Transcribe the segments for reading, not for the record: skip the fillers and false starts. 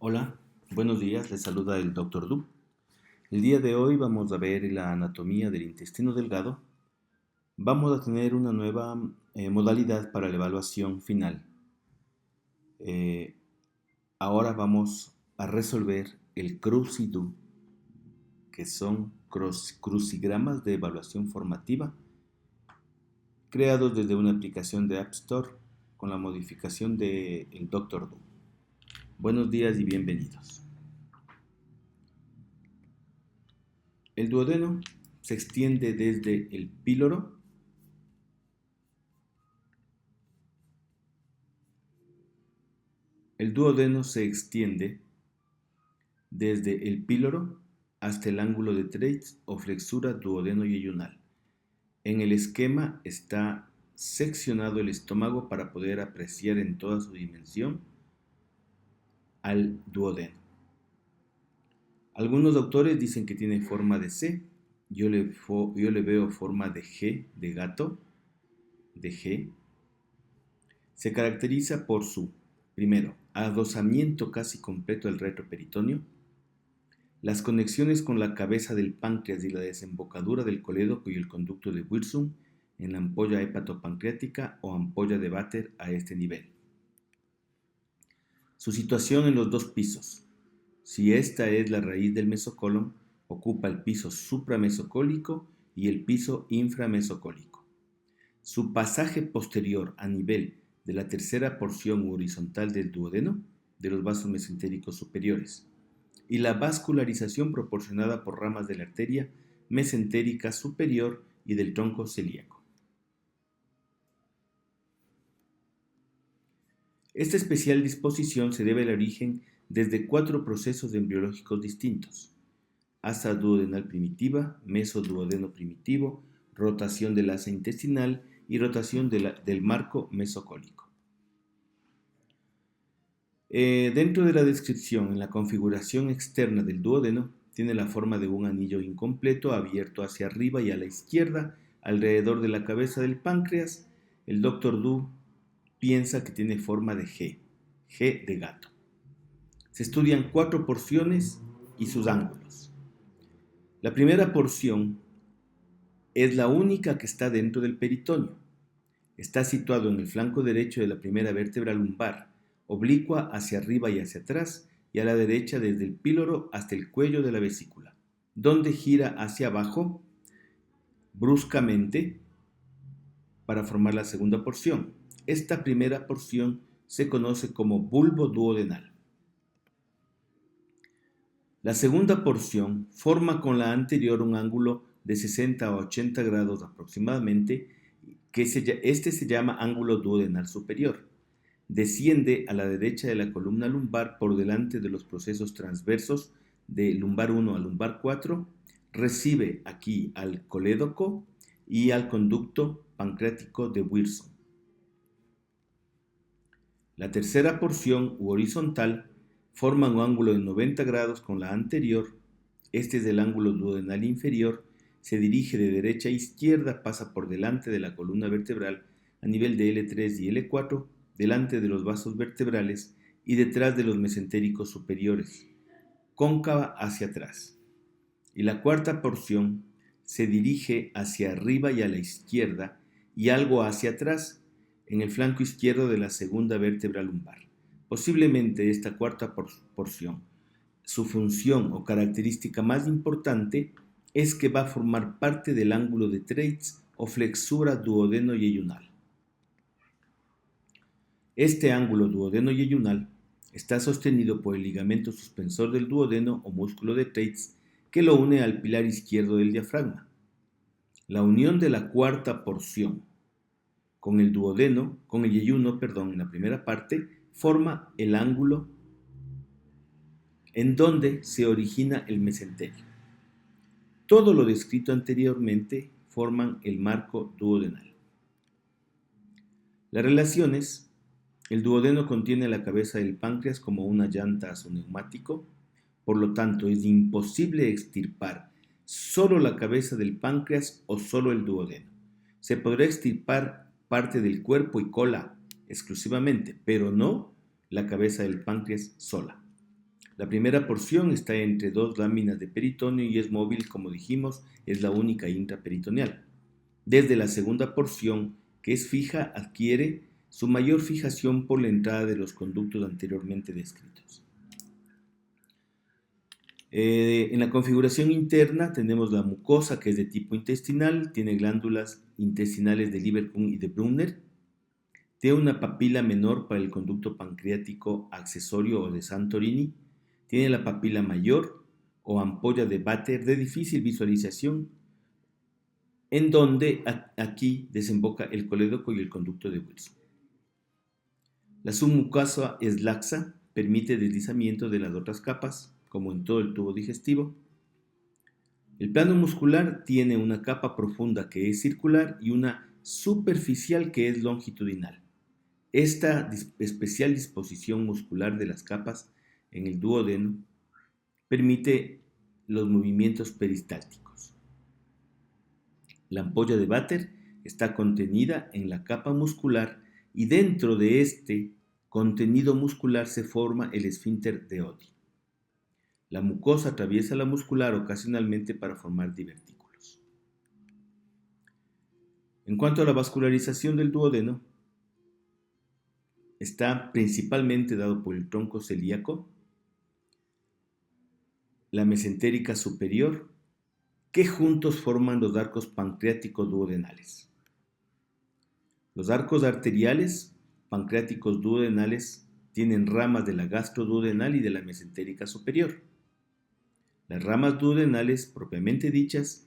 Hola, buenos días, les saluda el Dr. Du. El día de hoy vamos a ver la anatomía del intestino delgado. Vamos a tener una nueva modalidad para la evaluación final. Eh, Ahora vamos a resolver el CRUCI-DU, que son crucigramas de evaluación formativa, creados desde una aplicación de App Store con la modificación del Dr. Du. Buenos días y bienvenidos. El duodeno se extiende desde el píloro El duodeno se extiende desde el píloro hasta el ángulo de Treitz o flexura duodeno-yeyunal. En el esquema está seccionado el estómago para poder apreciar en toda su dimensión al duodeno. Algunos autores dicen que tiene forma de C, yo le veo forma de G, de gato, de G. Se caracteriza por su, primero, adosamiento casi completo del retroperitoneo, las conexiones con la cabeza del páncreas y la desembocadura del colédoco y el conducto de Wirsum en la ampolla hepatopancreática o ampolla de Vater a este nivel. Su situación en los dos pisos. Si esta es la raíz del mesocolon, ocupa el piso supramesocólico y el piso inframesocólico. Su pasaje posterior a nivel de la tercera porción horizontal del duodeno, de los vasos mesentéricos superiores, y la vascularización proporcionada por ramas de la arteria mesentérica superior y del tronco celíaco. Esta especial disposición se debe al origen desde 4 procesos embriológicos distintos: asa duodenal primitiva, mesoduodeno primitivo, rotación del asa intestinal y rotación del marco mesocólico. Dentro de la descripción, en la configuración externa del duodeno, tiene la forma de un anillo incompleto abierto hacia arriba y a la izquierda, alrededor de la cabeza del páncreas. El Dr. Du piensa que tiene forma de G de gato. Se estudian 4 porciones y sus ángulos. La primera porción es la única que está dentro del peritoneo. Está situado en el flanco derecho de la primera vértebra lumbar, oblicua hacia arriba y hacia atrás, y a la derecha desde el píloro hasta el cuello de la vesícula, donde gira hacia abajo bruscamente para formar la segunda porción. Esta primera porción se conoce como bulbo duodenal. La segunda porción forma con la anterior un ángulo de 60 a 80 grados aproximadamente, este se llama ángulo duodenal superior. Desciende a la derecha de la columna lumbar por delante de los procesos transversos de lumbar 1 a lumbar 4, recibe aquí al colédoco y al conducto pancreático de Wirsum. La tercera porción u horizontal forma un ángulo de 90 grados con la anterior. Este es el ángulo duodenal inferior, se dirige de derecha a izquierda, pasa por delante de la columna vertebral a nivel de L3 y L4, delante de los vasos vertebrales y detrás de los mesentéricos superiores, cóncava hacia atrás. Y la cuarta porción se dirige hacia arriba y a la izquierda y algo hacia atrás, en el flanco izquierdo de la segunda vértebra lumbar. Posiblemente esta cuarta porción, su función o característica más importante es que va a formar parte del ángulo de Treitz o flexura duodeno-yeyunal. Este ángulo duodeno-yeyunal está sostenido por el ligamento suspensor del duodeno o músculo de Treitz que lo une al pilar izquierdo del diafragma. La unión de la cuarta porción con el yeyuno, en la primera parte, forma el ángulo en donde se origina el mesenterio. Todo lo descrito anteriormente forman el marco duodenal. Las relaciones: el duodeno contiene la cabeza del páncreas como una llanta a su neumático, por lo tanto es imposible extirpar solo la cabeza del páncreas o solo el duodeno. Se podrá extirpar parte del cuerpo y cola exclusivamente, pero no la cabeza del páncreas sola. La primera porción está entre dos láminas de peritoneo y es móvil, como dijimos, es la única intraperitoneal. Desde la segunda porción, que es fija, adquiere su mayor fijación por la entrada de los conductos anteriormente descritos. En la configuración interna tenemos la mucosa, que es de tipo intestinal, tiene glándulas intestinales de Lieberkühn y de Brunner, tiene una papila menor para el conducto pancreático accesorio o de Santorini, tiene la papila mayor o ampolla de Vater de difícil visualización, en donde aquí desemboca el colédoco y el conducto de Wilson. La submucosa es laxa, permite deslizamiento de las otras capas, como en todo el tubo digestivo. El plano muscular tiene una capa profunda que es circular y una superficial que es longitudinal. Esta especial disposición muscular de las capas en el duodeno permite los movimientos peristálticos. La ampolla de Vater está contenida en la capa muscular y dentro de este contenido muscular se forma el esfínter de Oddi. La mucosa atraviesa la muscular ocasionalmente para formar divertículos. En cuanto a la vascularización del duodeno, está principalmente dado por el tronco celíaco, la mesentérica superior, que juntos forman los arcos pancreáticos duodenales. Los arcos arteriales pancreáticos duodenales tienen ramas de la gastroduodenal y de la mesentérica superior. Las ramas duodenales, propiamente dichas,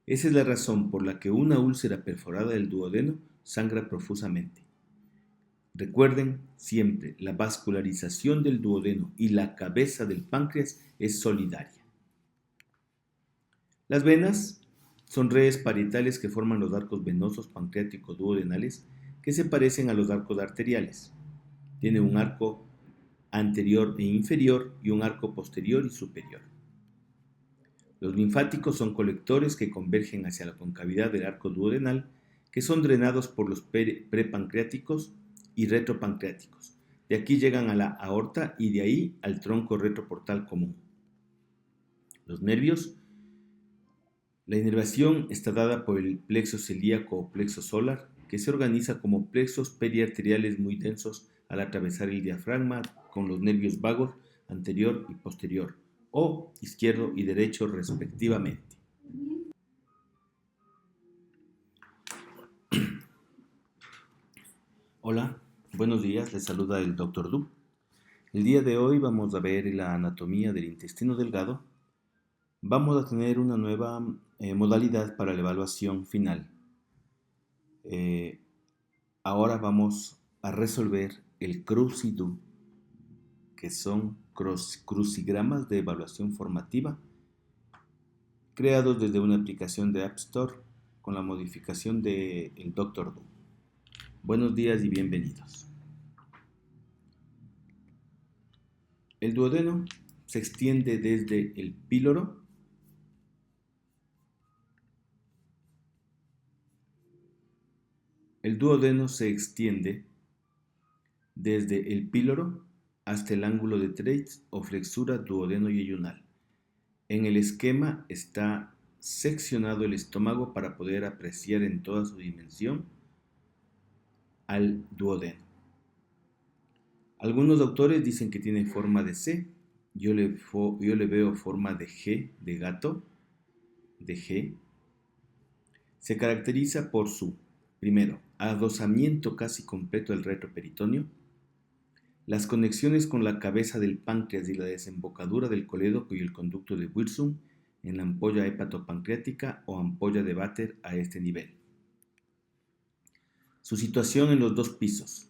esa es la razón por la que una úlcera perforada del duodeno sangra profusamente. Recuerden siempre, la vascularización del duodeno y la cabeza del páncreas es solidaria. Las venas son redes parietales que forman los arcos venosos pancreáticos duodenales que se parecen a los arcos arteriales. Tiene un arco anterior e inferior y un arco posterior y superior. Los linfáticos son colectores que convergen hacia la concavidad del arco duodenal, que son drenados por los prepancreáticos y retropancreáticos. De aquí llegan a la aorta y de ahí al tronco retroportal común. Los nervios. La inervación está dada por el plexo celíaco o plexo solar, que se organiza como plexos periarteriales muy densos al atravesar el diafragma con los nervios vagos anterior y posterior, o izquierdo y derecho respectivamente. Hola, buenos días, les saluda el Dr. Du. El día de hoy vamos a ver la anatomía del intestino delgado. Vamos a tener una nueva modalidad para la evaluación final. Ahora vamos a resolver el CRUCI-DU, que son crucigramas de evaluación formativa creados desde una aplicación de App Store con la modificación del Dr. Du. Buenos días y bienvenidos. El duodeno se extiende desde el píloro hasta el ángulo de Treitz o flexura duodeno-yeyunal. En el esquema está seccionado el estómago para poder apreciar en toda su dimensión al duodeno. Algunos autores dicen que tiene forma de C, yo le veo forma de G, de gato, de G. Se caracteriza por su, primero, adosamiento casi completo del retroperitoneo, las conexiones con la cabeza del páncreas y la desembocadura del colédoco y el conducto de Wilson en la ampolla hepatopancreática o ampolla de Vater a este nivel. Su situación en los dos pisos.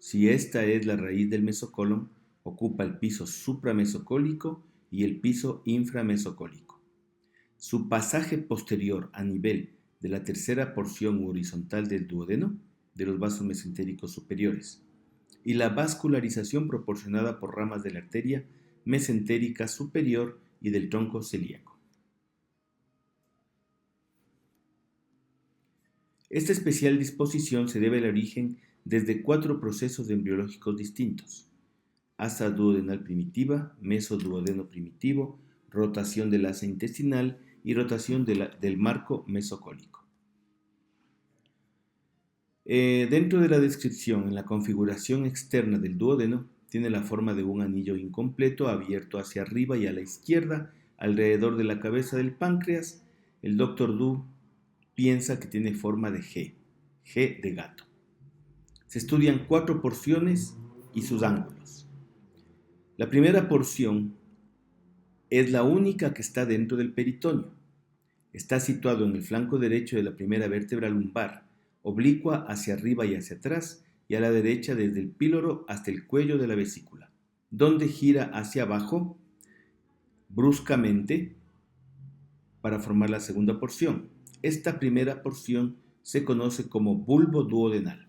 Si esta es la raíz del mesocolon, ocupa el piso supramesocólico y el piso inframesocólico. Su pasaje posterior a nivel de la tercera porción horizontal del duodeno, de los vasos mesentéricos superiores, y la vascularización proporcionada por ramas de la arteria mesentérica superior y del tronco celíaco. Esta especial disposición se debe al origen desde 4 procesos embriológicos distintos. asa duodenal primitiva, mesoduodeno primitivo, rotación del asa intestinal y rotación del marco mesocólico. Dentro de la descripción, en la configuración externa del duodeno, tiene la forma de un anillo incompleto abierto hacia arriba y a la izquierda, alrededor de la cabeza del páncreas. El Dr. Du piensa que tiene forma de G de gato. Se estudian 4 porciones y sus ángulos. La primera porción es la única que está dentro del peritoneo. Está situado en el flanco derecho de la primera vértebra lumbar, oblicua hacia arriba y hacia atrás, y a la derecha desde el píloro hasta el cuello de la vesícula, donde gira hacia abajo bruscamente para formar la segunda porción. Esta primera porción se conoce como bulbo duodenal.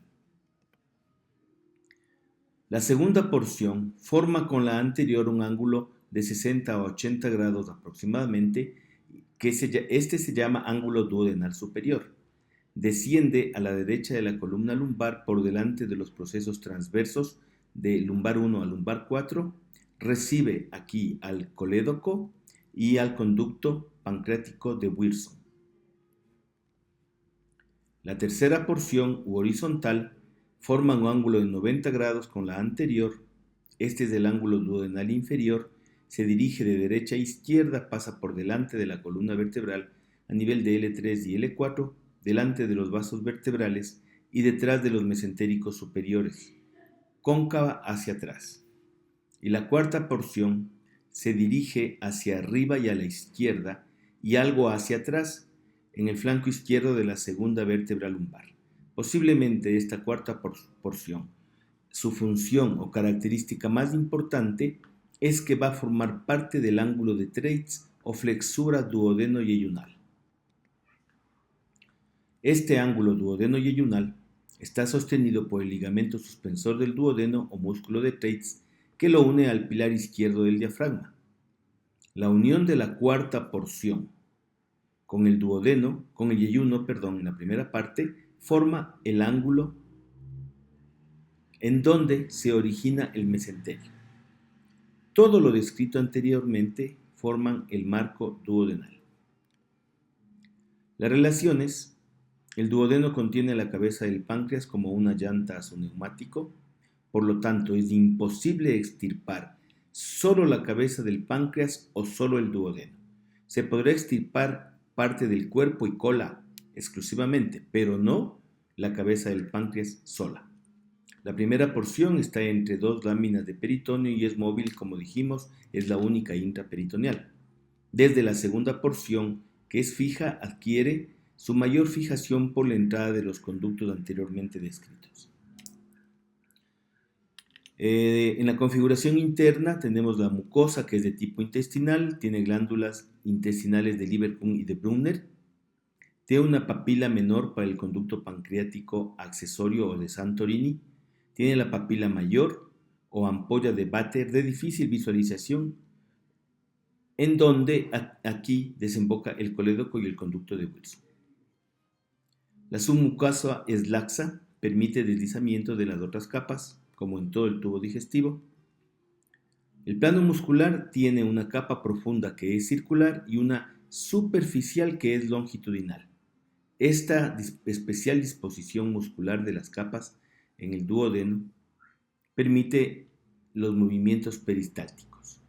La segunda porción forma con la anterior un ángulo de 60 a 80 grados aproximadamente, este se llama ángulo duodenal superior. Desciende a la derecha de la columna lumbar por delante de los procesos transversos de lumbar 1 a lumbar 4, recibe aquí al colédoco y al conducto pancreático de Wilson. La tercera porción u horizontal forma un ángulo de 90 grados con la anterior. Este es el ángulo duodenal inferior. Se dirige de derecha a izquierda, pasa por delante de la columna vertebral a nivel de L3 y L4, delante de los vasos vertebrales y detrás de los mesentéricos superiores, cóncava hacia atrás. Y la cuarta porción se dirige hacia arriba y a la izquierda y algo hacia atrás, en el flanco izquierdo de la segunda vértebra lumbar. Posiblemente esta cuarta porción, su función o característica más importante es que va a formar parte del ángulo de Treitz o flexura duodeno-yeyunal. Este ángulo duodeno-yeyunal está sostenido por el ligamento suspensor del duodeno o músculo de Treitz que lo une al pilar izquierdo del diafragma. La unión de la cuarta porción con el yeyuno, en la primera parte, forma el ángulo en donde se origina el mesenterio. Todo lo descrito anteriormente forman el marco duodenal. Las relaciones. El duodeno contiene la cabeza del páncreas como una llanta a su neumático, por lo tanto es imposible extirpar solo la cabeza del páncreas o solo el duodeno. Se podrá extirpar parte del cuerpo y cola exclusivamente, pero no la cabeza del páncreas sola. La primera porción está entre dos láminas de peritoneo y es móvil, como dijimos, es la única intraperitoneal. Desde la segunda porción, que es fija, adquiere su mayor fijación por la entrada de los conductos anteriormente descritos. En la configuración interna tenemos la mucosa, que es de tipo intestinal, tiene glándulas intestinales de Lieberkühn y de Brunner, tiene una papila menor para el conducto pancreático accesorio o de Santorini, tiene la papila mayor o ampolla de Vater de difícil visualización, en donde aquí desemboca el colédoco y el conducto de Wilson. La submucosa es laxa, permite deslizamiento de las otras capas, como en todo el tubo digestivo. El plano muscular tiene una capa profunda que es circular y una superficial que es longitudinal. Esta especial disposición muscular de las capas en el duodeno permite los movimientos peristálticos.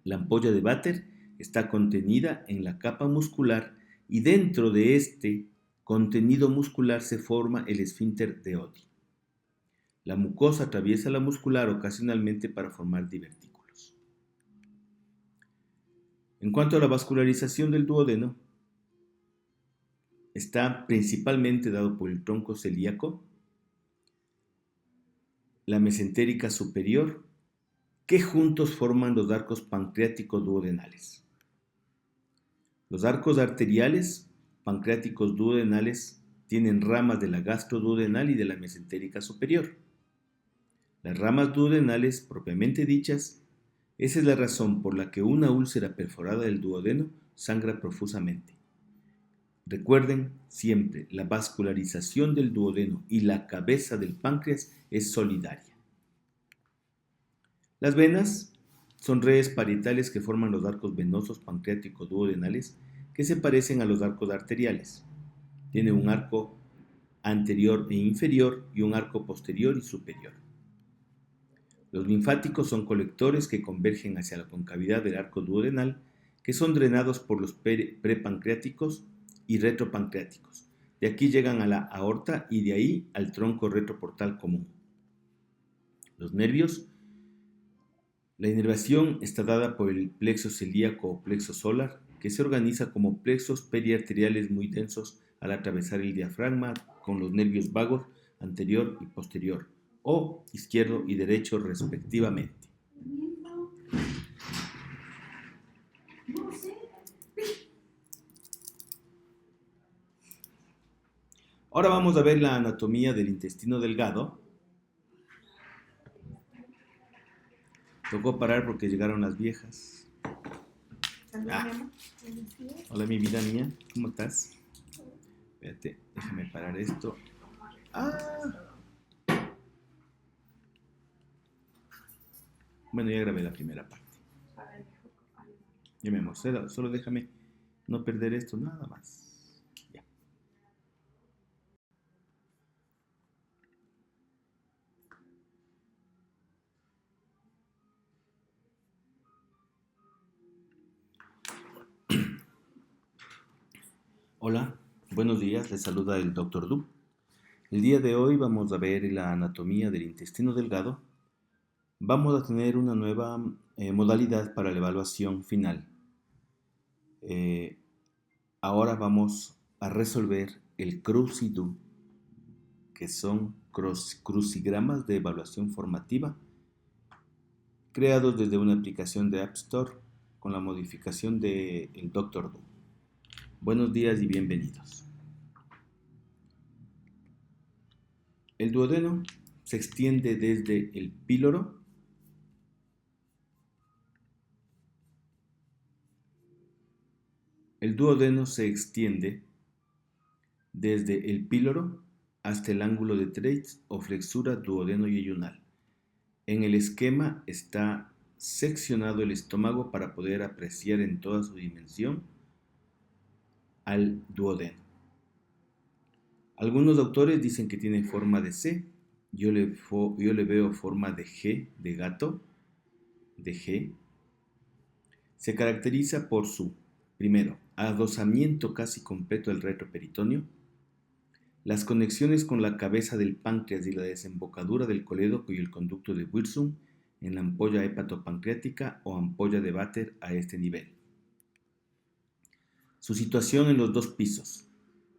La ampolla de Vater está contenida en la capa muscular y dentro de este contenido muscular se forma el esfínter de Oddi. La mucosa atraviesa la muscular ocasionalmente para formar divertículos. En cuanto a la vascularización del duodeno, está principalmente dado por el tronco celíaco, la mesentérica superior, que juntos forman los arcos pancreáticos duodenales. Los arcos arteriales pancreáticos duodenales tienen ramas de la gastroduodenal y de la mesentérica superior. Las ramas duodenales, propiamente dichas, esa es la razón por la que una úlcera perforada del duodeno sangra profusamente. Recuerden siempre, la vascularización del duodeno y la cabeza del páncreas es solidaria. Las venas son redes parietales que forman los arcos venosos pancreáticos duodenales que se parecen a los arcos arteriales. Tiene un arco anterior e inferior y un arco posterior y superior. Los linfáticos son colectores que convergen hacia la concavidad del arco duodenal, que son drenados por los prepancreáticos y retropancreáticos. De aquí llegan a la aorta y de ahí al tronco retroportal común. Los nervios. La inervación está dada por el plexo celíaco o plexo solar, que se organiza como plexos periarteriales muy densos al atravesar el diafragma con los nervios vagos anterior y posterior, o izquierdo y derecho respectivamente. Ahora vamos a ver la anatomía del intestino delgado. Tocó parar porque llegaron las viejas. Hola mi vida mía, ¿cómo estás? Espérate, déjame parar esto. Bueno, ya grabé la primera parte. Ya me emocioné, solo déjame no perder esto nada más. Ya. Hola, buenos días, les saluda el Dr. Du. El día de hoy vamos a ver la anatomía del intestino delgado. Vamos a tener una nueva modalidad para la evaluación final. Ahora vamos a resolver el CRUCI-DU, que son crucigramas de evaluación formativa creados desde una aplicación de App Store con la modificación del Dr. Du. Buenos días y bienvenidos. El duodeno se extiende desde el píloro hasta el ángulo de Treitz o flexura duodeno-yeyunal. En el esquema está seccionado el estómago para poder apreciar en toda su dimensión al duodeno. Algunos autores dicen que tiene forma de C, yo le veo forma de G, de gato, de G. Se caracteriza por su, primero, adosamiento casi completo del retroperitoneo, las conexiones con la cabeza del páncreas y la desembocadura del colédoco y el conducto de Wirsum en la ampolla hepatopancreática o ampolla de Vater a este nivel. Su situación en los dos pisos.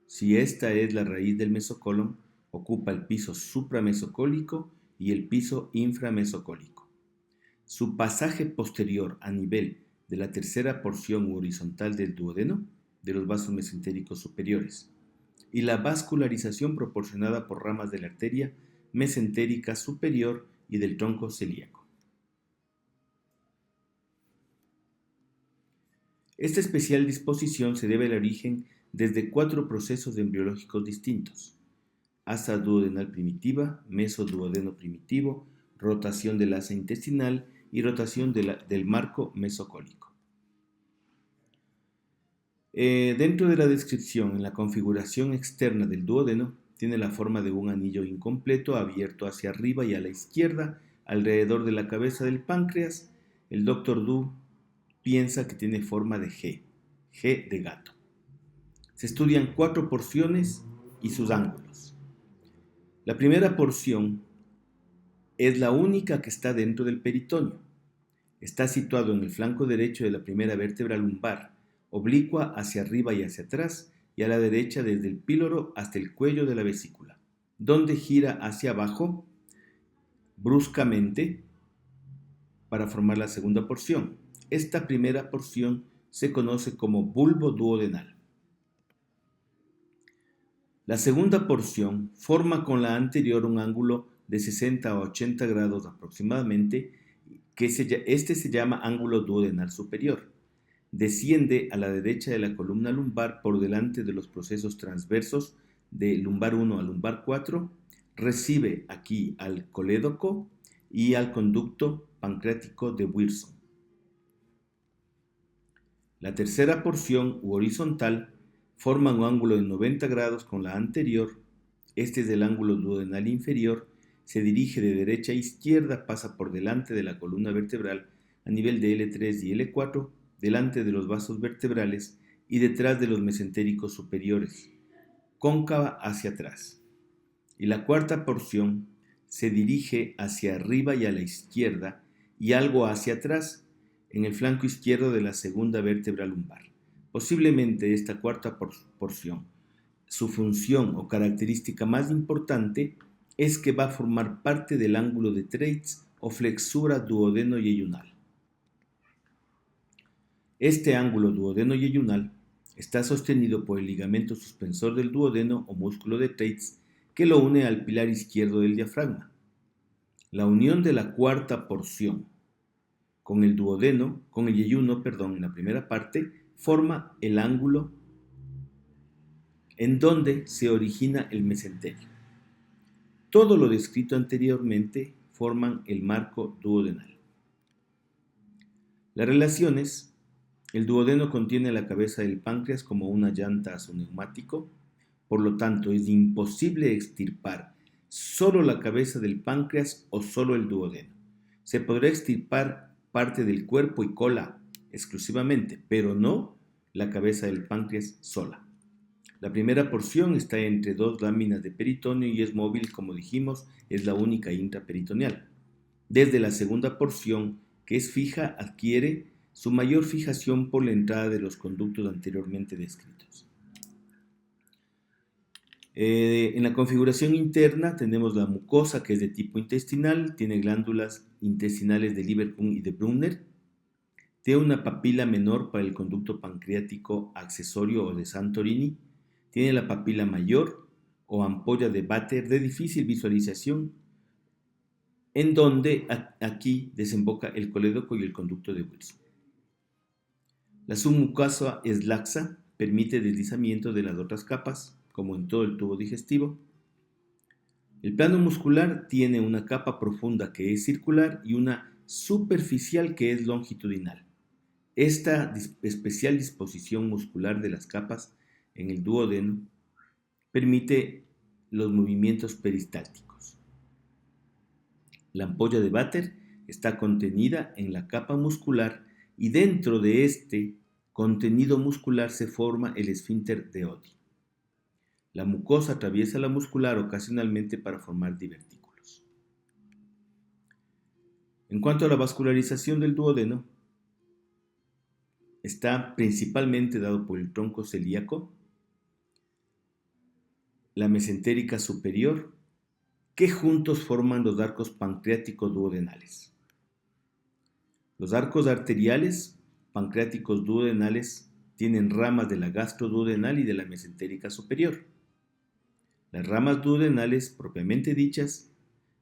Si esta es la raíz del mesocolon, ocupa el piso supramesocólico y el piso inframesocólico. Su pasaje posterior a nivel de la tercera porción horizontal del duodeno, de los vasos mesentéricos superiores, y la vascularización proporcionada por ramas de la arteria mesentérica superior y del tronco celíaco. Esta especial disposición se debe al origen desde 4 procesos embriológicos distintos: asa duodenal primitiva, mesoduodeno primitivo, rotación del asa intestinal y rotación del marco mesocólico. Dentro de la descripción, en la configuración externa del duodeno, tiene la forma de un anillo incompleto abierto hacia arriba y a la izquierda, alrededor de la cabeza del páncreas. El Dr. Du piensa que tiene forma de G de gato. Se estudian 4 porciones y sus ángulos. La primera porción es la única que está dentro del peritoneo. Está situado en el flanco derecho de la primera vértebra lumbar, oblicua hacia arriba y hacia atrás, y a la derecha desde el píloro hasta el cuello de la vesícula, donde gira hacia abajo bruscamente para formar la segunda porción. Esta primera porción se conoce como bulbo duodenal. La segunda porción forma con la anterior un ángulo de 60 a 80 grados aproximadamente, este se llama ángulo duodenal superior. Desciende a la derecha de la columna lumbar por delante de los procesos transversos de lumbar 1 a lumbar 4, recibe aquí al colédoco y al conducto pancreático de Wilson. La tercera porción u horizontal forma un ángulo de 90 grados con la anterior. Este es el ángulo duodenal inferior. Se dirige de derecha a izquierda, pasa por delante de la columna vertebral a nivel de L3 y L4, delante de los vasos vertebrales y detrás de los mesentéricos superiores, cóncava hacia atrás. Y la cuarta porción se dirige hacia arriba y a la izquierda y algo hacia atrás, en el flanco izquierdo de la segunda vértebra lumbar. Posiblemente esta cuarta porción, su función o característica más importante es que va a formar parte del ángulo de Treitz o flexura duodeno-yeyunal. Este ángulo duodeno-yeyunal está sostenido por el ligamento suspensor del duodeno o músculo de Treitz que lo une al pilar izquierdo del diafragma. La unión de la cuarta porción con el yeyuno, en la primera parte, forma el ángulo en donde se origina el mesenterio. Todo lo descrito anteriormente forman el marco duodenal. Las relaciones: el duodeno contiene la cabeza del páncreas como una llanta a su neumático, por lo tanto es imposible extirpar solo la cabeza del páncreas o solo el duodeno. Se podrá extirpar parte del cuerpo y cola exclusivamente, pero no la cabeza del páncreas sola. La primera porción está entre dos láminas de peritoneo y es móvil, como dijimos, es la única intraperitoneal. Desde la segunda porción, que es fija, adquiere su mayor fijación por la entrada de los conductos anteriormente descritos. En la configuración interna tenemos la mucosa, que es de tipo intestinal, tiene glándulas intestinales de Lieberkühn y de Brunner, tiene una papila menor para el conducto pancreático accesorio o de Santorini, tiene la papila mayor o ampolla de Vater de difícil visualización, en donde aquí desemboca el colédoco y el conducto de Wilson. La submucosa es laxa, permite deslizamiento de las otras capas, como en todo el tubo digestivo. El plano muscular tiene una capa profunda que es circular y una superficial que es longitudinal. Esta especial disposición muscular de las capas en el duodeno permite los movimientos peristálticos. La ampolla de Vater está contenida en la capa muscular y dentro de este contenido muscular se forma el esfínter de Oddi. La mucosa atraviesa la muscular ocasionalmente para formar divertículos. En cuanto a la vascularización del duodeno, está principalmente dado por el tronco celíaco, la mesentérica superior, que juntos forman los arcos pancreáticos duodenales. Los arcos arteriales pancreáticos duodenales tienen ramas de la gastroduodenal y de la mesentérica superior. Las ramas duodenales propiamente dichas,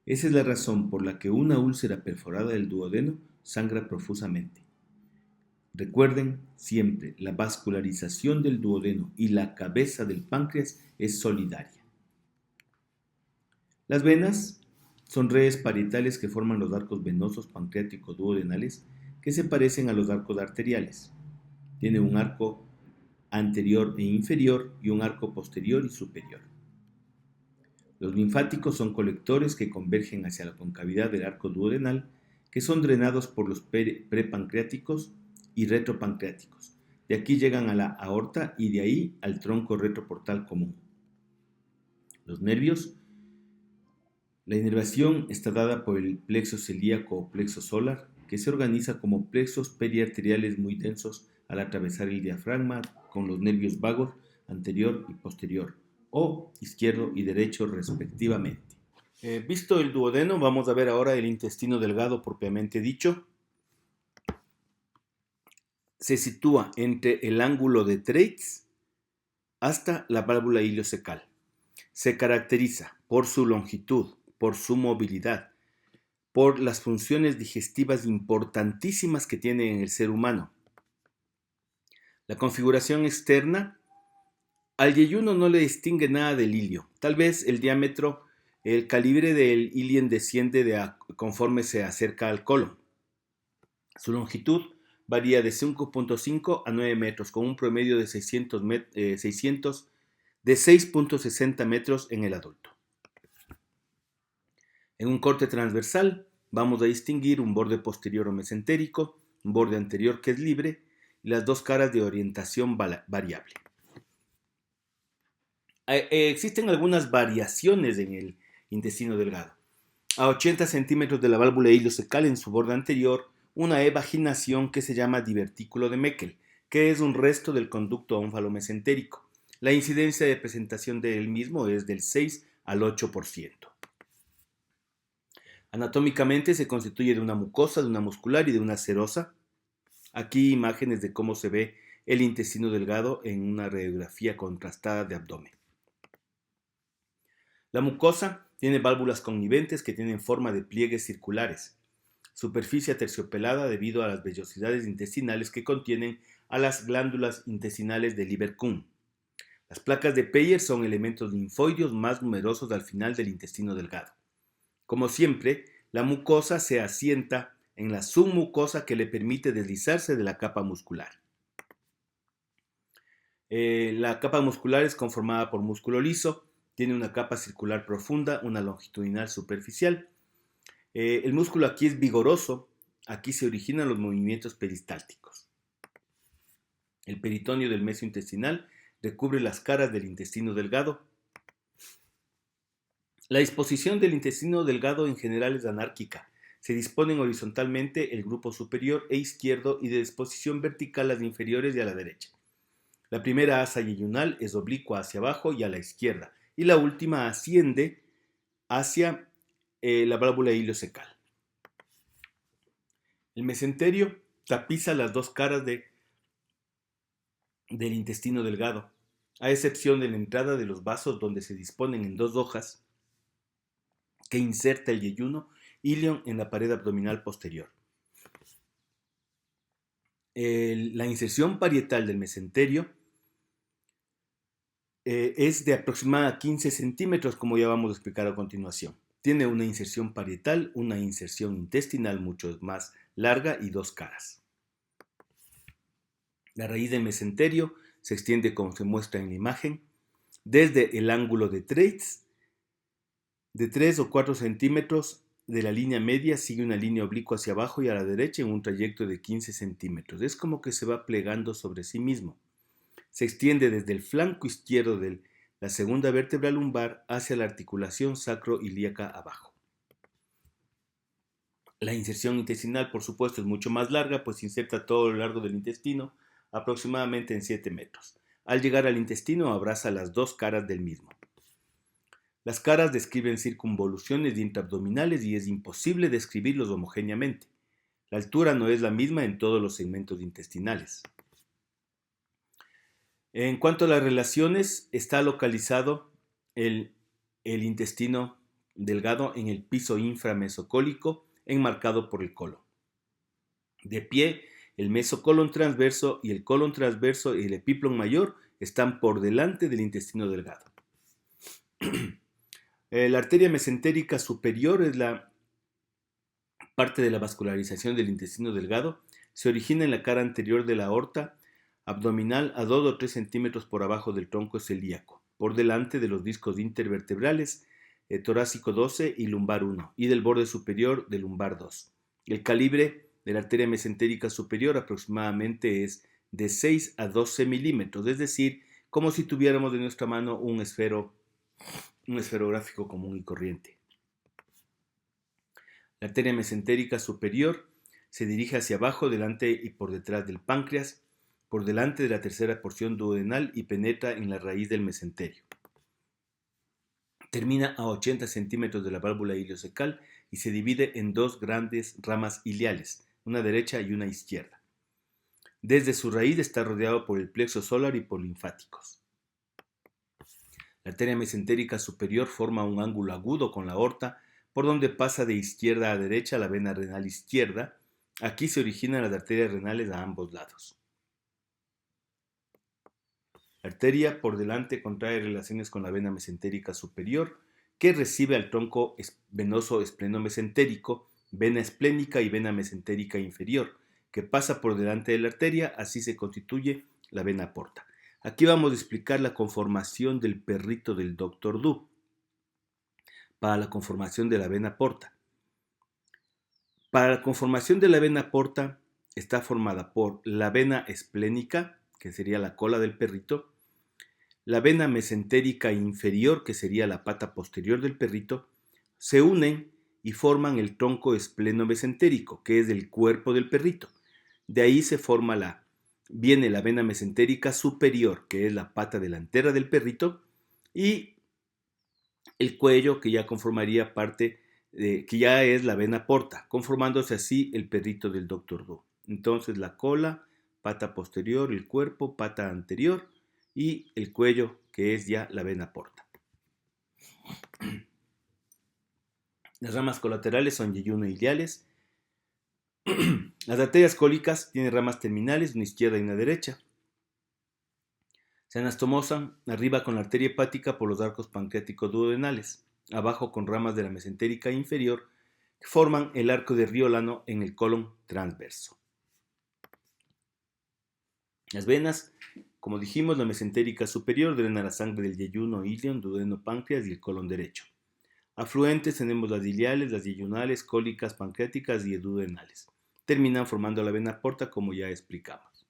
esa es la razón por la que una úlcera perforada del duodeno sangra profusamente. Recuerden siempre, la vascularización del duodeno y la cabeza del páncreas es solidaria. Las venas son redes parietales que forman los arcos venosos pancreáticos duodenales que se parecen a los arcos arteriales. Tiene un arco anterior e inferior y un arco posterior y superior. Los linfáticos son colectores que convergen hacia la concavidad del arco duodenal, que son drenados por los prepancreáticos y retropancreáticos. De aquí llegan a la aorta y de ahí al tronco retroportal común. Los nervios. La inervación está dada por el plexo celíaco o plexo solar, que se organiza como plexos periarteriales muy densos al atravesar el diafragma con los nervios vagos anterior y posterior, o izquierdo y derecho respectivamente. Visto el duodeno, vamos a ver ahora el intestino delgado propiamente dicho. Se sitúa entre el ángulo de Treitz hasta la válvula iliocecal. Se caracteriza por su longitud, por su movilidad, por las funciones digestivas importantísimas que tiene en el ser humano. La configuración externa, al yeyuno no le distingue nada del ilio. Tal vez el diámetro, el calibre del ilien desciende conforme se acerca al colon. Su longitud varía de 5.5 a 9 metros, con un promedio de 6.60 metros en el adulto. En un corte transversal vamos a distinguir un borde posterior o mesentérico, un borde anterior que es libre y las dos caras de orientación variable. Existen algunas variaciones en el intestino delgado. A 80 centímetros de la válvula ileocecal en su borde anterior, una evaginación que se llama divertículo de Meckel, que es un resto del conducto ónfalo-mesentérico. La incidencia de presentación del mismo es del 6 al 8%. Anatómicamente se constituye de una mucosa, de una muscular y de una serosa. Aquí imágenes de cómo se ve el intestino delgado en una radiografía contrastada de abdomen. La mucosa tiene válvulas conniventes que tienen forma de pliegues circulares, superficie aterciopelada debido a las vellosidades intestinales que contienen a las glándulas intestinales de Lieberkühn. Las placas de Peyer son elementos linfoideos más numerosos al final del intestino delgado. Como siempre, la mucosa se asienta en la submucosa que le permite deslizarse de la capa muscular. La capa muscular es conformada por músculo liso, tiene una capa circular profunda, una longitudinal superficial. El músculo aquí es vigoroso, aquí se originan los movimientos peristálticos. El peritoneo del mesointestinal recubre las caras del intestino delgado. La disposición del intestino delgado en general es anárquica. Se disponen horizontalmente el grupo superior e izquierdo y de disposición vertical las inferiores y a la derecha. La primera asa yeyunal es oblicua hacia abajo y a la izquierda, y la última asciende hacia la válvula ileocecal. El mesenterio tapiza las dos caras del intestino delgado, a excepción de la entrada de los vasos donde se disponen en dos hojas que inserta el yeyuno ilion en la pared abdominal posterior. La inserción parietal del mesenterio es de aproximadamente 15 centímetros, como ya vamos a explicar a continuación. Tiene una inserción parietal, una inserción intestinal mucho más larga y dos caras. La raíz del mesenterio se extiende, como se muestra en la imagen, desde el ángulo de Treitz, de 3 o 4 centímetros de la línea media, sigue una línea oblicua hacia abajo y a la derecha en un trayecto de 15 centímetros. Es como que se va plegando sobre sí mismo. Se extiende desde el flanco izquierdo de la segunda vértebra lumbar hacia la articulación sacroilíaca abajo. La inserción intestinal, por supuesto, es mucho más larga, pues inserta todo lo largo del intestino, aproximadamente en 7 metros. Al llegar al intestino, abraza las dos caras del mismo. Las caras describen circunvoluciones intraabdominales y es imposible describirlos homogéneamente. La altura no es la misma en todos los segmentos intestinales. En cuanto a las relaciones, está localizado el intestino delgado en el piso inframesocólico, enmarcado por el colon. De pie, el mesocolon transverso y el colon transverso y el epiplon mayor están por delante del intestino delgado. La arteria mesentérica superior es la parte de la vascularización del intestino delgado. Se origina en la cara anterior de la aorta abdominal a 2 o 3 centímetros por abajo del tronco celíaco, por delante de los discos intervertebrales torácico 12 y lumbar 1 y del borde superior del lumbar 2. El calibre de la arteria mesentérica superior aproximadamente es de 6 a 12 milímetros, es decir, como si tuviéramos en nuestra mano un esferográfico común y corriente. La arteria mesentérica superior se dirige hacia abajo, delante y por detrás del páncreas, por delante de la tercera porción duodenal y penetra en la raíz del mesenterio. Termina a 80 centímetros de la válvula ileocecal y se divide en dos grandes ramas iliales, una derecha y una izquierda. Desde su raíz está rodeado por el plexo solar y por linfáticos. La arteria mesentérica superior forma un ángulo agudo con la aorta, por donde pasa de izquierda a derecha la vena renal izquierda. Aquí se originan las arterias renales a ambos lados. La arteria por delante contrae relaciones con la vena mesentérica superior, que recibe al tronco venoso esplenomesentérico, vena esplénica y vena mesentérica inferior, que pasa por delante de la arteria, así se constituye la vena porta. Aquí vamos a explicar la conformación del perrito del Dr. Du para la conformación de la vena porta. Para la conformación de la vena porta está formada por la vena esplénica, que sería la cola del perrito, la vena mesentérica inferior, que sería la pata posterior del perrito, se unen y forman el tronco espleno-mesentérico, que es el cuerpo del perrito. De ahí viene la vena mesentérica superior, que es la pata delantera del perrito, y el cuello, que ya conformaría que ya es la vena porta, conformándose así el perrito del Dr. Du. Entonces la cola, pata posterior, el cuerpo, pata anterior y el cuello, que es ya la vena porta. Las ramas colaterales son yeyuno y iliales. Las arterias cólicas tienen ramas terminales, una izquierda y una derecha. Se anastomosan arriba con la arteria hepática por los arcos pancreáticos duodenales, abajo con ramas de la mesentérica inferior que forman el arco de Riolano en el colon transverso. Las venas, como dijimos, la mesentérica superior drena la sangre del yeyuno, ilion, duodeno, páncreas y el colon derecho. Afluentes tenemos las iliales, las yeyunales, cólicas, pancreáticas y duodenales. Terminan formando la vena porta, como ya explicamos.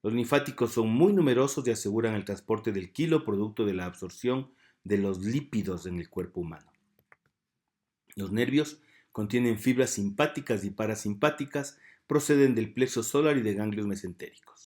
Los linfáticos son muy numerosos y aseguran el transporte del quilo producto de la absorción de los lípidos en el cuerpo humano. Los nervios contienen fibras simpáticas y parasimpáticas, proceden del plexo solar y de ganglios mesentéricos.